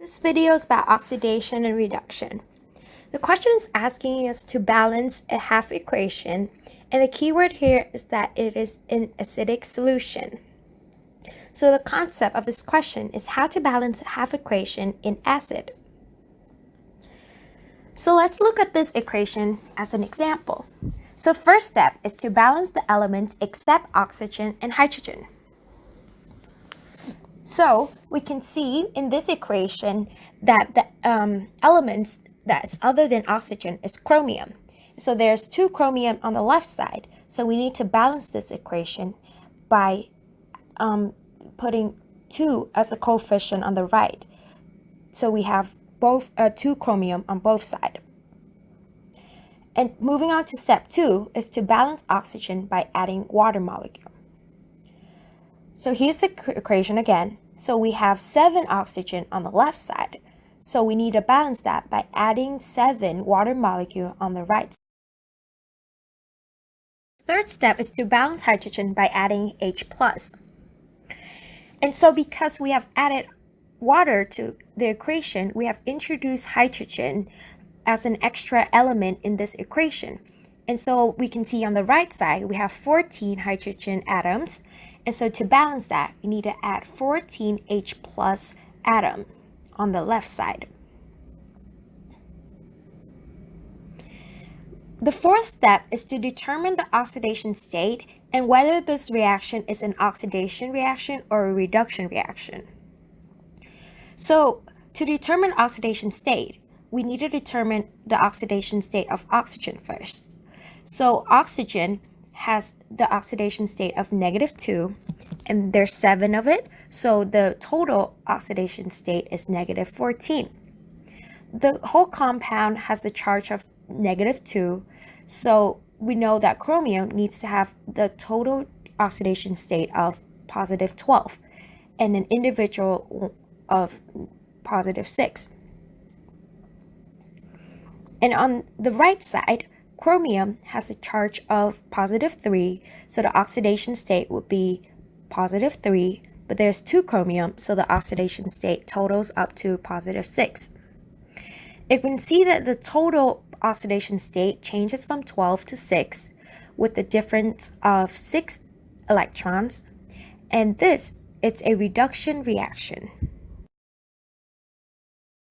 This video is about oxidation and reduction. The question is asking us to balance a half equation, and the key word here is that it is an acidic solution. So the concept of this question is how to balance a half equation in acid. So let's look at this equation as an example. So first step is to balance the elements except oxygen and hydrogen. So we can see in this equation that the elements that's other than oxygen is chromium. So there's 2 chromium on the left side. So we need to balance this equation by putting 2 as a coefficient on the right. So we have both 2 chromium on both sides. And moving on to step 2 is to balance oxygen by adding water molecule. So here's the equation again. So we have 7 oxygen on the left side. So we need to balance that by adding 7 water molecule on the right side. Third step is to balance hydrogen by adding H+. And so because we have added water to the equation, we have introduced hydrogen as an extra element in this equation. And so we can see on the right side, we have 14 hydrogen atoms. And so to balance that, we need to add 14 H+ atom on the left side. The fourth step is to determine the oxidation state and whether this reaction is an oxidation reaction or a reduction reaction. So to determine oxidation state, we need to determine the oxidation state of oxygen first. So oxygen has the oxidation state of -2, and there's 7 of it, so the total oxidation state is -14. The whole compound has the charge of -2, so we know that chromium needs to have the total oxidation state of +12 and an individual of +6. And on the right side, chromium has a charge of +3, so the oxidation state would be +3, but there's 2 chromium, so the oxidation state totals up to +6. You can see that the total oxidation state changes from 12 to 6 with the difference of 6 electrons, and this is a reduction reaction.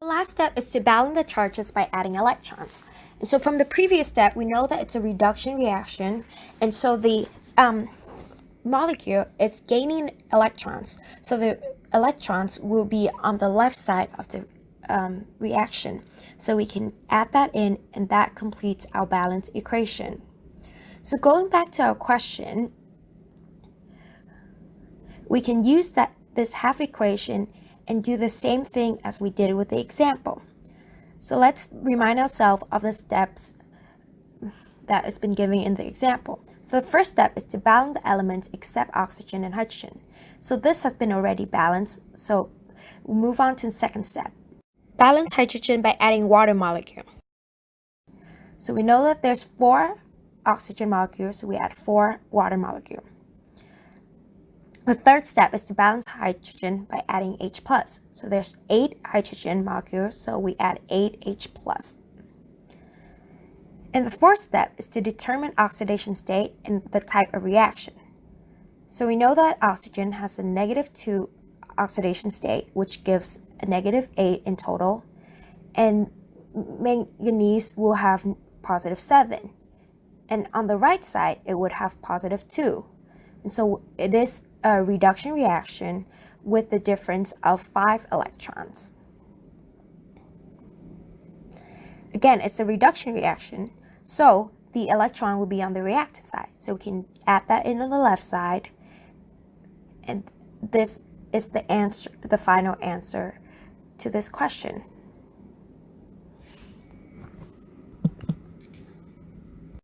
The last step is to balance the charges by adding electrons. And so from the previous step, we know that it's a reduction reaction, and so the molecule is gaining electrons. So the electrons will be on the left side of the reaction. So we can add that in, and that completes our balance equation. So going back to our question, we can use this half equation and do the same thing as we did with the example. So let's remind ourselves of the steps that has been given in the example. So the first step is to balance the elements except oxygen and hydrogen. So this has been already balanced, so we'll move on to the second step. Balance hydrogen by adding water molecule. So we know that there's 4 oxygen molecules, so we add 4 water molecule. The third step is to balance hydrogen by adding H+. So there's 8 hydrogen molecules, so we add 8 H+. And the fourth step is to determine oxidation state and the type of reaction. So we know that oxygen has a -2 oxidation state, which gives a -8 in total, and manganese will have +7. And on the right side, it would have +2. And so it is a reduction reaction with the difference of 5 electrons. Again, it's a reduction reaction, so the electron will be on the reactant side. So we can add that in on the left side, and this is the answer, the final answer to this question.